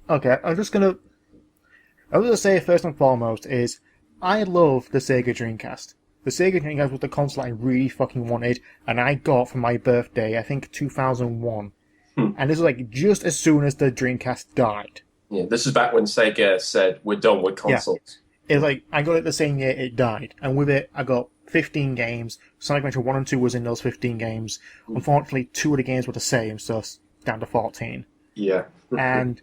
Okay, I was gonna say first and foremost is I love the Sega Dreamcast. The Sega Dreamcast was the console I really fucking wanted, and I got for my birthday, I think 2001. And this was like just as soon as the Dreamcast died. Yeah, this is back when Sega said, we're done with Yeah. consoles. It was like, I got it the same year it died, and with it, I got 15 games. Sonic Adventure 1 and 2 was in those 15 games. Unfortunately, 2 of the games were the same, so it's down to 14. Yeah. And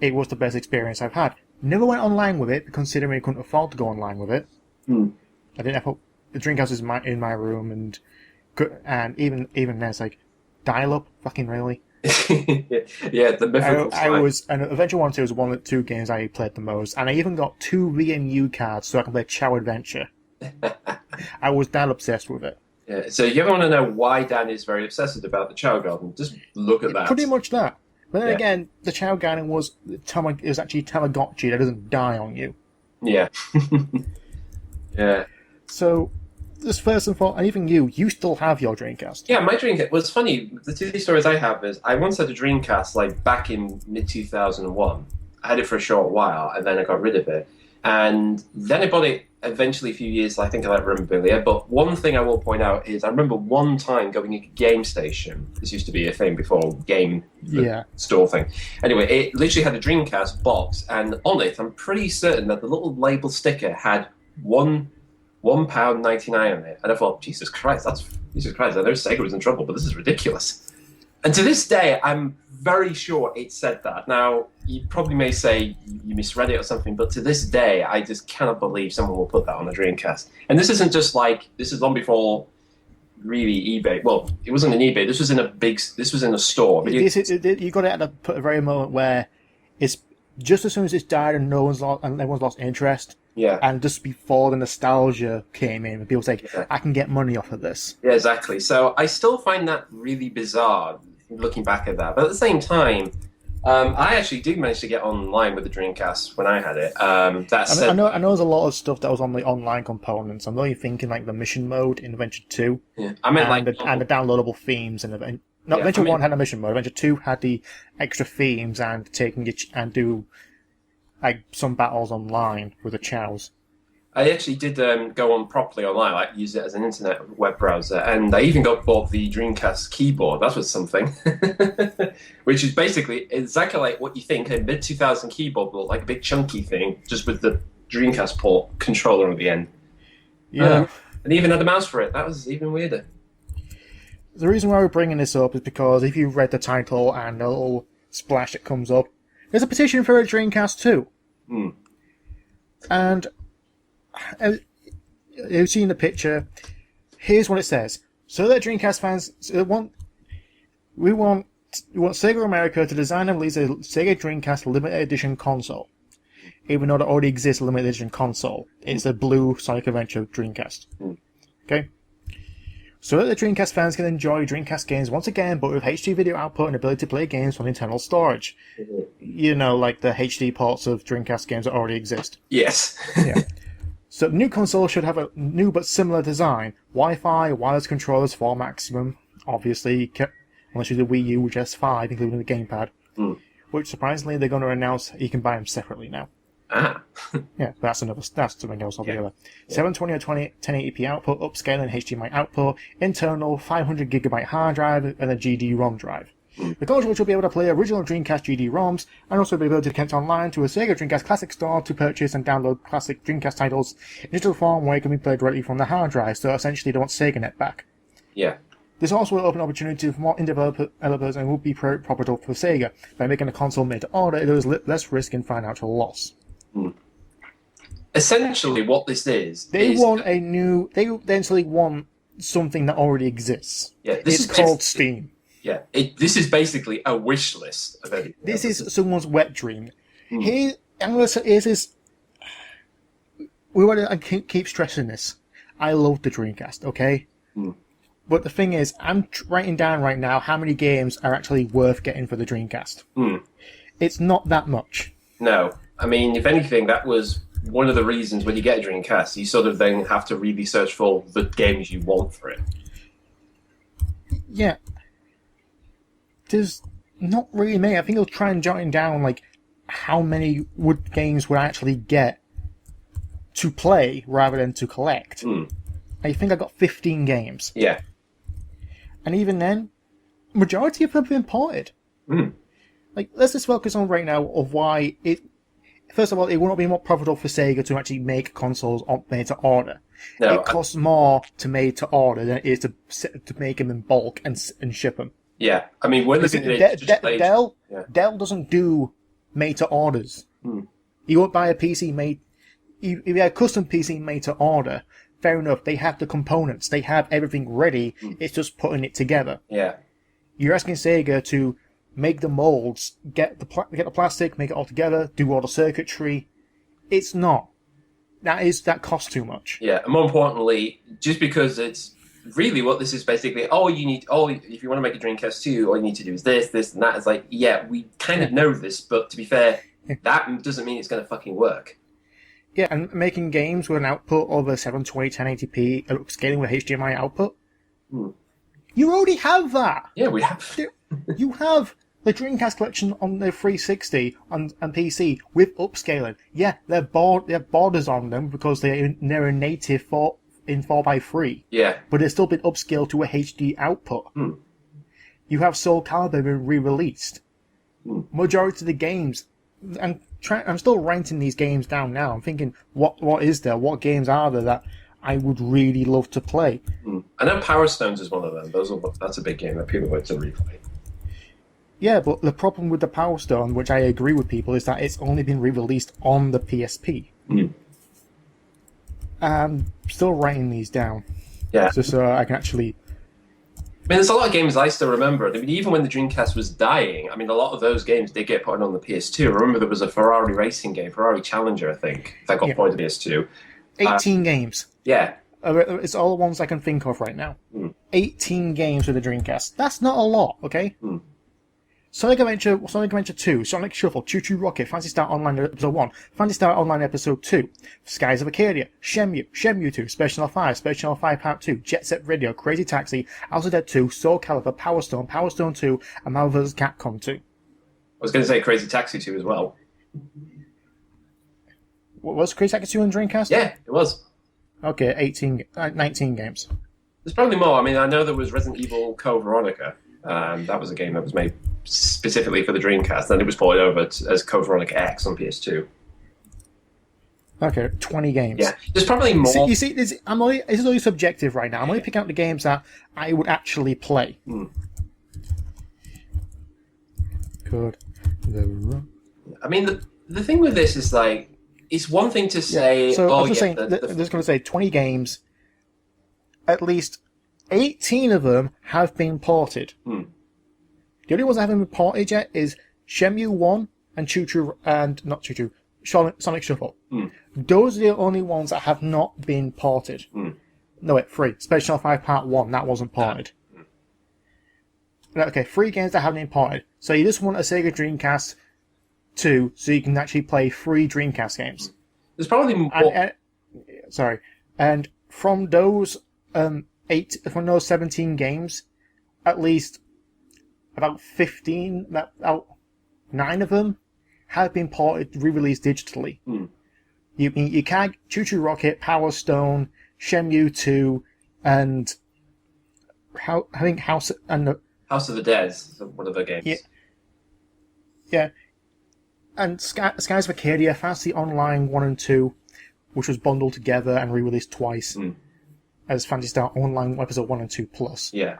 it was the best experience I've had. Never went online with it, considering I couldn't afford to go online with it. I didn't have the Dreamcast is in my room, and even then, it's like, dial-up? Fucking really? Yeah, the mythical And Adventure 1 and 2 was one of the 2 games I played the most, and I even got 2 VMU cards so I can play Chow Adventure. I was that obsessed with it. Yeah, so you ever want to know why Dan is very obsessive about the Chow Garden? Just look at that. Pretty much that. But then again, the Chow Garden was actually Tamagotchi that doesn't die on you. Yeah. Yeah. So, just first and foremost, and even you still have your Dreamcast. Yeah, my Dreamcast was funny. The 2 stories I have is I once had a Dreamcast like back in mid 2001. I had it for a short while, and then I got rid of it. And then I bought it eventually a few years, I think, I like memorabilia. But one thing I will point out is I remember one time going to a game station. This used to be a thing before game store thing. Anyway, it literally had a Dreamcast box, and on it, I'm pretty certain that the little label sticker had £1.99 on it. And I thought, Jesus Christ, I know Sega was in trouble, but this is ridiculous. And to this day, I'm very sure it said that. Now, you probably may say you misread it or something, but to this day, I just cannot believe someone will put that on a Dreamcast. And this isn't just like, this is long before really eBay. Well, it wasn't in eBay. This was in a store. You got it at a very moment where it's just as soon as it's died and everyone's lost interest. Yeah. And just before the nostalgia came in, people say, I can get money off of this. Yeah, exactly. So I still find that really bizarre, looking back at that. But at the same time, I actually did manage to get online with the Dreamcast when I had it. I know there's a lot of stuff that was on the online components. I'm really thinking like the mission mode in Adventure 2. Yeah. I meant and the downloadable themes. Adventure 1 had a mission mode. Adventure 2 had the extra themes and do like some battles online with the chows. I actually did go on properly online, like use it as an internet web browser, and I even bought the Dreamcast keyboard. That was something, which is basically exactly like what you think a mid 2000 keyboard, but like a big chunky thing, just with the Dreamcast port controller at the end. Yeah, and even had a mouse for it. That was even weirder. The reason why we're bringing this up is because if you've read the title and the little splash that comes up, there's a petition for a Dreamcast 2. And you've seen the picture. Here's what it says. So that Dreamcast fans we want Sega of America to design and release a Sega Dreamcast limited edition console. Even though there already exists a limited edition console. It's a blue Sonic Adventure Dreamcast. Okay? So that the Dreamcast fans can enjoy Dreamcast games once again, but with HD video output and ability to play games from internal storage. You know, like the HD ports of Dreamcast games that already exist. Yes. Yeah. So the new console should have a new but similar design. Wi-Fi, wireless controllers for maximum, obviously, unless you do the Wii U, which has 5, including the gamepad. Which, surprisingly, they're going to announce you can buy them separately now. Yeah, that's something else altogether. 720 or 1080p output, upscaling HDMI output, internal 500GB hard drive, and a GD-ROM drive. The console will be able to play original Dreamcast GD-ROMs, and also be able to connect online to a Sega Dreamcast Classic Store to purchase and download classic Dreamcast titles in digital form where it can be played directly from the hard drive, so essentially they want SegaNet back. Yeah. This also will open opportunity for more indie developers and will be profitable for Sega. By making the console made to order, there is less risk in financial loss. Essentially, what this is... They essentially want something that already exists. Yeah, it's called Steam. Yeah, this is basically a wish list of everything. This is someone's wet dream. I keep stressing this. I love the Dreamcast, okay? But the thing is, I'm writing down right now how many games are actually worth getting for the Dreamcast. It's not that much. No. I mean, if anything, that was one of the reasons when you get a Dreamcast, you sort of then have to really search for the games you want for it. Yeah. There's not really many. I think I'll try and jotting down, like, how many games would I actually get to play rather than to collect. I think I got 15 games. Yeah. And even then, majority of them have been ported. Like, let's just focus on right now of why it... First of all, it would not be more profitable for Sega to actually make consoles made to order. No, it costs more to made to order than it is to make them in bulk and ship them. Yeah, I mean, we're looking at Dell doesn't do made to orders. You won't buy a PC made... If you have a custom PC made to order, fair enough, they have the components, they have everything ready, it's just putting it together. Yeah. You're asking Sega to make the molds, get the plastic, make it all together, do all the circuitry. It's not. That costs too much. Yeah, and more importantly, just because it's really what this is basically, if you want to make a Dreamcast 2, all you need to do is this, and that. It's like, yeah, we kind of know this, but to be fair, that doesn't mean it's going to fucking work. Yeah, and making games with an output of a 720 1080p upscaling with HDMI output. You already have that. Yeah, we have. You have the Dreamcast collection on the 360 and PC with upscaling. Yeah, they have borders on them because they're a native in 4x3. Yeah. But they've still been upscaled to a HD output. You have Soul Calibur being re-released. Majority of the games... I'm still writing these games down now. I'm thinking, what is there? What games are there that I would really love to play? I know Power Stones is one of them. That's a big game that people like to replay. Yeah, but the problem with the Power Stone, which I agree with people, is that it's only been re-released on the PSP. I'm still writing these down. Yeah. Just so I can actually... I mean, there's a lot of games I still remember. I mean, even when the Dreamcast was dying, I mean, a lot of those games did get put on the PS2. I remember there was a Ferrari racing game, Ferrari Challenger, I think, that got ported to PS2. 18 games. Yeah. It's all the ones I can think of right now. 18 games with the Dreamcast. That's not a lot, okay? Sonic Adventure 2, Sonic Shuffle, Choo Choo Rocket, Phantasy Star Online Episode 1, Phantasy Star Online Episode 2, Skies of Arcadia, Shenmue 2, Special Channel 5, Special Channel 5 Part 2, Jet Set Radio, Crazy Taxi, House of Dead 2, Soul Calibur, Power Stone, Power Stone 2, and Marvel vs. Capcom 2. I was going to say Crazy Taxi 2 as well. What was Crazy Taxi 2 on Dreamcast? Yeah, it was. Okay, 19 games. There's probably more. I mean, I know there was Resident Evil Code Veronica. That was a game that was made specifically for the Dreamcast, and it was ported over as Code Veronica X on PS2. Okay, 20 games. Yeah, there's probably more. You see, this is only subjective right now. I'm only picking out the games that I would actually play. Good. I mean, the thing with this is, like, it's one thing to say, I'm just going to say 20 games, at least 18 of them have been ported. The only ones that haven't been ported yet is Shenmue 1 and Sonic Shuffle. Those are the only ones that have not been ported. No, wait, 3. Special Channel 5 Part 1, that wasn't ported. Okay, 3 games that haven't been ported. So you just want a Sega Dreamcast 2 so you can actually play 3 Dreamcast games. There's probably more. And from those 17 games, at least about 9 of them have been ported, re-released digitally. You can Choo Choo Rocket, Power Stone, Shenmue 2, and I think House of the Dead, one of the games. Yeah. And Skies of Arcadia, Fantasy Online 1 and 2, which was bundled together and re-released twice as Phantasy Star Online Episode 1 and 2 Plus. Yeah.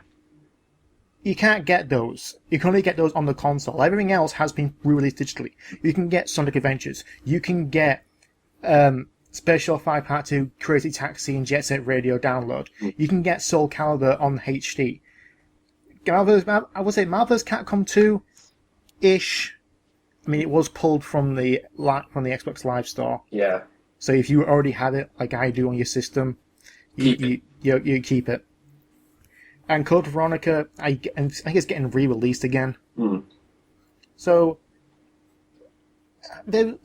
You can't get those. You can only get those on the console. Everything else has been re-released digitally. You can get Sonic Adventures. You can get Special 5 Part 2, Crazy Taxi, and Jet Set Radio download. You can get Soul Calibur on HD. I would say Marvel vs. Capcom 2-ish. I mean, it was pulled from the Xbox Live Store. Yeah. So if you already have it, like I do on your system, you keep it. And Code Veronica, I think it's getting re-released again. So, and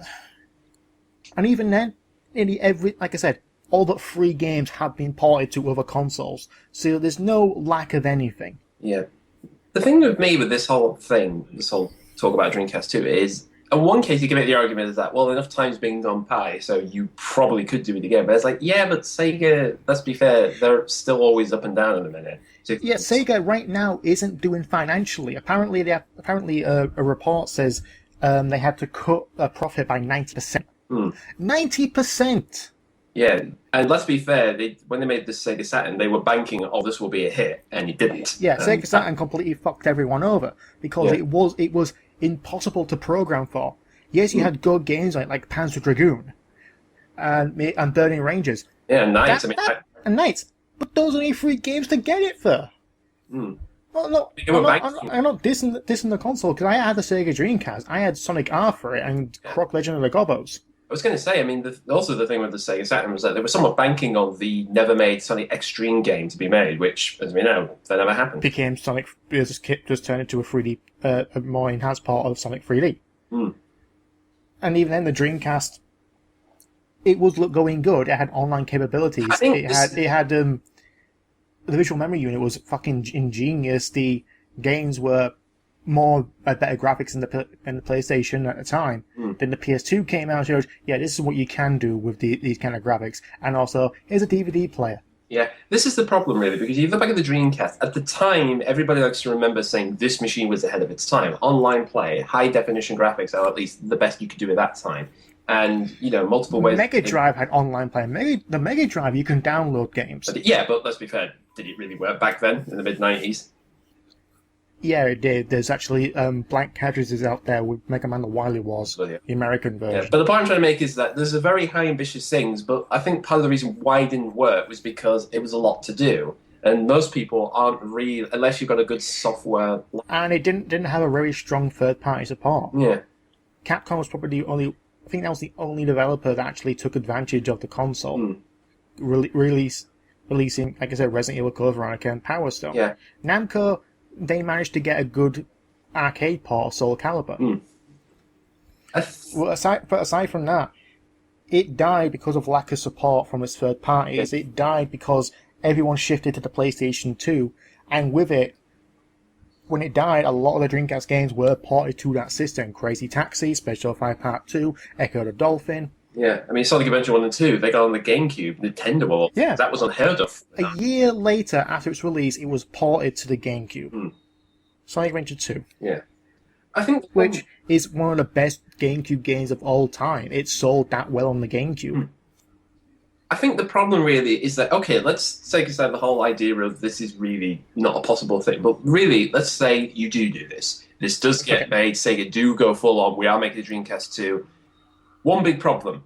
even then, nearly like I said, all but 3 games have been ported to other consoles. So there's no lack of anything. Yeah. The thing with me with this whole talk about Dreamcast 2 is, in one case, you can make the argument is that, well, enough time's being gone by, so you probably could do it again. But it's like, yeah, but Sega, let's be fair, they're still always up and down in a minute. So Yeah, Sega right now isn't doing financially. Apparently, a report says they had to cut their profit by 90%. 90%! Yeah, and let's be fair, when they made the Sega Saturn, they were banking, oh, this will be a hit, and it didn't. Yeah, Sega Saturn completely fucked everyone over because it was impossible to program for. Yes, you had good games like Panzer Dragoon and Burning Rangers. Yeah, Knights. And Knights, but those are only 3 games to get it for. Well, no, I'm not dissing the console because I had the Sega Dreamcast. I had Sonic R for it and Croc Legend of the Gobos. I was going to say, I mean, also the thing with the Sega Saturn was that they were somewhat banking on the never-made Sonic Extreme game to be made, which, as we know, that never happened. Became Sonic, just turned into a 3D, a more enhanced part of Sonic 3D. And even then, the Dreamcast, it was going good. It had online capabilities. It had the visual memory unit was fucking ingenious. The games were better graphics in the PlayStation at the time. Then the PS2 came out and showed, yeah, this is what you can do with these kind of graphics. And also, here's a DVD player. Yeah, this is the problem, really, because you look back at the Dreamcast, at the time, everybody likes to remember saying this machine was ahead of its time. Online play, high-definition graphics are at least the best you could do at that time. And, multiple ways... Mega Drive had online play. The Mega Drive, you can download games. But let's be fair, did it really work back then, in the mid-90s? Yeah, it did. There's actually blank cartridges out there with Mega Man the Wily Wars, the American version. Yeah, but the point I'm trying to make is that there's a very high ambitious things, but I think part of the reason why it didn't work was because it was a lot to do. And most people aren't really, unless you've got a good software... And it didn't have a very strong third-party support. Yeah. Capcom was probably I think that was the only developer that actually took advantage of the console. Releasing, like I said, Resident Evil Code Veronica and Power Stone. Yeah. Namco, they managed to get a good arcade port of Soul Calibur. Well, aside from that, it died because of lack of support from its third parties. It died because everyone shifted to the PlayStation 2, and with it, when it died, a lot of the Dreamcast games were ported to that system. Crazy Taxi, Special 5 Part 2, Echo the Dolphin. Yeah, I mean, Sonic Adventure 1 and 2, they got on the GameCube, Nintendo, that was unheard of. A year later, after its release, it was ported to the GameCube. Sonic Adventure 2. Yeah. I think... Which is one of the best GameCube games of all time. It sold that well on the GameCube. I think the problem really is that, okay, let's take aside the whole idea of this is really not a possible thing, but really, let's say you do this. This does get made, Sega do go full on, we are making the Dreamcast 2. One big problem.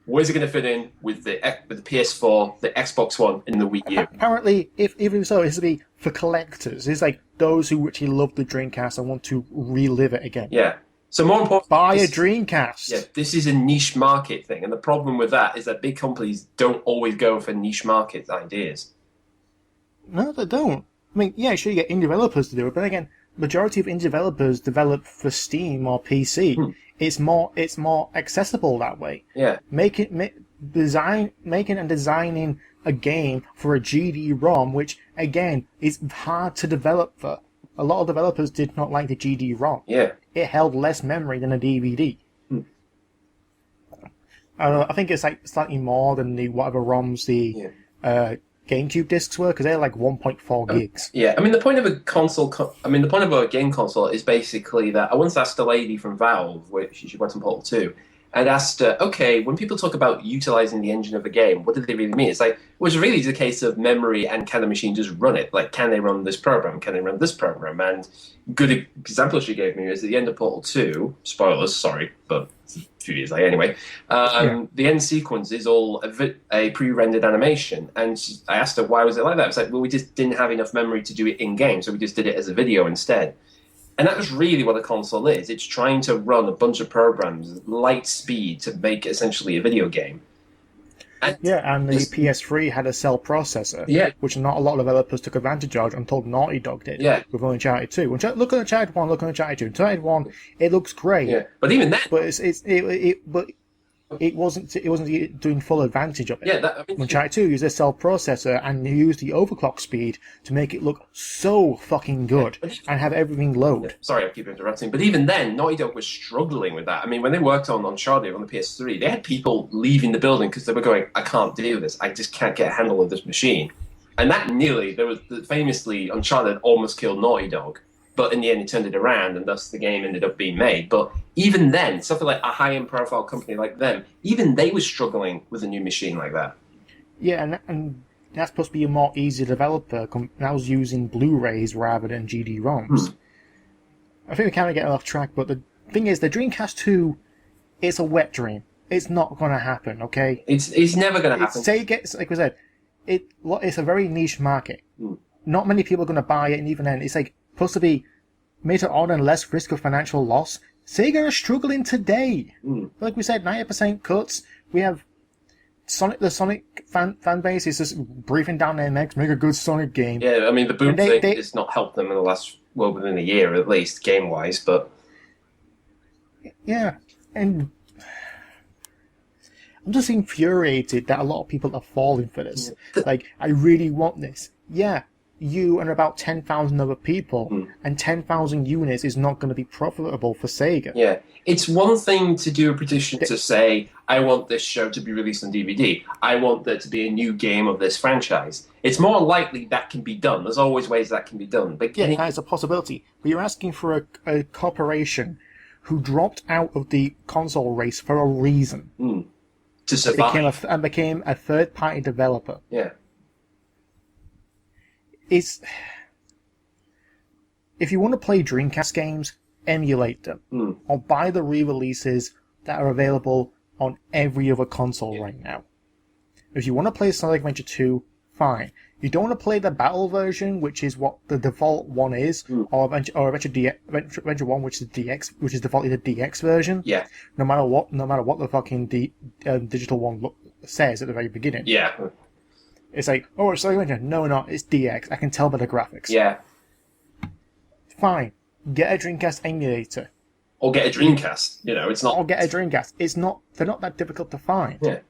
Where's it going to fit in with the PS4, the Xbox One, and the Wii U? Apparently, even so, it's to be for collectors. It's like those who actually love the Dreamcast and want to relive it again. Yeah. So more important, buy a Dreamcast. Yeah, this is a niche market thing, and the problem with that is that big companies don't always go for niche market ideas. No, they don't. I mean, yeah, sure, you get indie developers to do it, but again, majority of indie developers develop for Steam or PC. It's more accessible that way. Yeah. Making and designing a game for a GD-ROM, which again is hard to develop for. A lot of developers did not like the GD-ROM. Yeah. It held less memory than a DVD. I think it's like slightly more than the whatever ROMs the GameCube discs were, because they're like 1.4 gigs. Yeah, I mean the point of a the point of a game console is basically that I once asked a lady from Valve, which she went on Portal 2, and asked her, okay, when people talk about utilizing the engine of a game, what do they really mean? It's like, it was really the case of memory and can the machine just run it? Like, can they run this program? Can they run this program? And good example she gave me is at the end of Portal 2, spoilers, sorry, but it's a few years later anyway, the end sequence is all a pre-rendered animation. And I asked her, why was it like that? It's like, well, we just didn't have enough memory to do it in-game, so we just did it as a video instead. And that was really what a console is. It's trying to run a bunch of programs, light speed, to make essentially a video game. And and the PS3 had a cell processor, which not a lot of developers took advantage of until Naughty Dog did with Uncharted 2. Look at Uncharted 1, look at Uncharted 2. Uncharted 1, it looks great. Yeah, but even that... But it wasn't doing full advantage of it. Yeah, I mean, Uncharted 2 used a cell processor and used the overclock speed to make it look so fucking good and have everything load. Sorry, I keep interrupting, but even then, Naughty Dog was struggling with that. I mean, when they worked on Uncharted on the PS3, they had people leaving the building because they were going, "I can't do this. I just can't get a handle of this machine." And that famously, Uncharted almost killed Naughty Dog, but in the end, it turned it around, and thus the game ended up being made. But even then, something like a high-end profile company like them, even they were struggling with a new machine like that. Yeah, and that's supposed to be a more easy developer. That was using Blu-rays rather than GD-ROMs. I think we kind of get off track, but the thing is, the Dreamcast 2, it's a wet dream. It's not going to happen, okay? It's never going to happen. Like we said, it's a very niche market. Not many people are going to buy it, and even then, it's like supposed to be made to order and less risk of financial loss. Sega are struggling today. Like we said, 90% cuts. We have the Sonic fan base is just breathing down their necks, make a good Sonic game. Yeah, I mean, the boom thing has not helped them in the last, within a year at least, game-wise, but... Yeah, and I'm just infuriated that a lot of people are falling for this. Like, I really want this. Yeah, you and about 10,000 other people, and 10,000 units is not going to be profitable for Sega. Yeah, it's one thing to do a petition to say, I want this show to be released on DVD. I want there to be a new game of this franchise. It's more likely that can be done. There's always ways that can be done. But yeah, that is a possibility. But you're asking for a corporation who dropped out of the console race for a reason. To survive. And became a third-party developer. Yeah. If you want to play Dreamcast games, emulate them. Or buy the re-releases that are available on every other console right now. If you want to play Sonic Adventure 2, fine. If you don't want to play the battle version, which is what the default one is, or Adventure 1, which is DX, which is defaultly the DX version. Yeah. No matter what the fucking digital one says at the very beginning. Yeah. It's like, oh, it's Sonic Adventure. No, it's DX. I can tell by the graphics. Yeah. Fine. Get a Dreamcast emulator. Or get a Dreamcast. You know, it's not... Or get a Dreamcast. They're not that difficult to find. Yeah.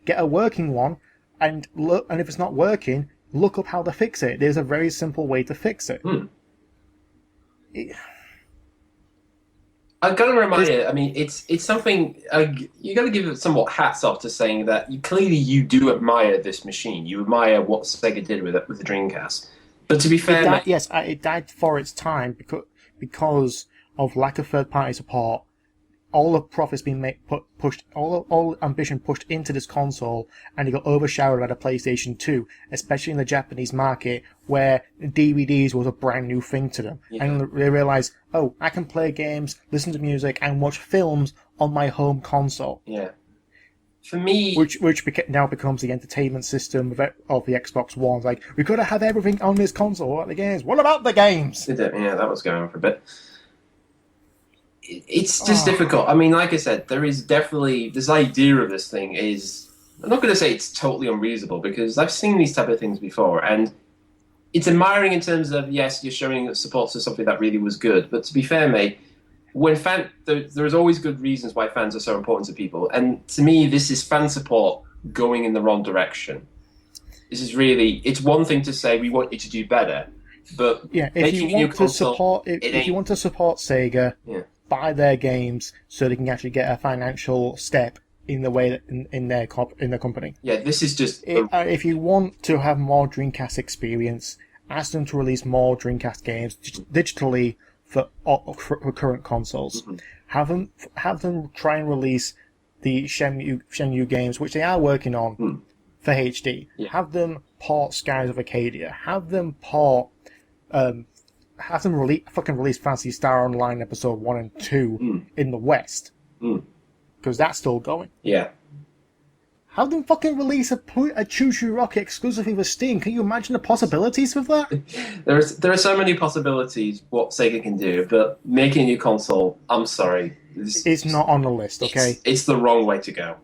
Get a working one, and if it's not working, look up how to fix it. There's a very simple way to fix it. I've got to remind you, I mean, it's something, you got to give it somewhat hats off to saying that clearly you do admire this machine. You admire what Sega did with the Dreamcast. But to be fair... It died for its time because of lack of third-party support. All the profits being pushed, all ambition pushed into this console, and it got overshadowed by the PlayStation 2, especially in the Japanese market, where DVDs was a brand new thing to them. Yeah. And they realized, oh, I can play games, listen to music, and watch films on my home console. Yeah. For me... Which now becomes the entertainment system of the Xbox One. Like, we could have everything on this console. What about the games? What about the games? Yeah, that was going on for a bit. It's just difficult. I mean, like I said, there is definitely... This idea of this thing is... I'm not going to say it's totally unreasonable, because I've seen these type of things before, and it's admiring in terms of, yes, you're showing support to something that really was good, but to be fair, mate, when there's always good reasons why fans are so important to people, and to me, this is fan support going in the wrong direction. This is really... It's one thing to say, we want you to do better, but... Yeah, if you want to support Sega... Yeah. Buy their games so they can actually get a financial step in the way that in their company. Yeah, this is just... If you want to have more Dreamcast experience, ask them to release more Dreamcast games digitally for current consoles. Have them try and release the Shenmue games, which they are working on for HD. Yeah. Have them port Skies of Arcadia. Have them port... have them release Phantasy Star Online Episode 1 and 2 in the West. Because that's still going. Yeah. Have them fucking release a Choo Choo Rocket exclusively for Steam. Can you imagine the possibilities with that? There are so many possibilities what Sega can do, but making a new console, I'm sorry. It's not on the list, okay? It's the wrong way to go.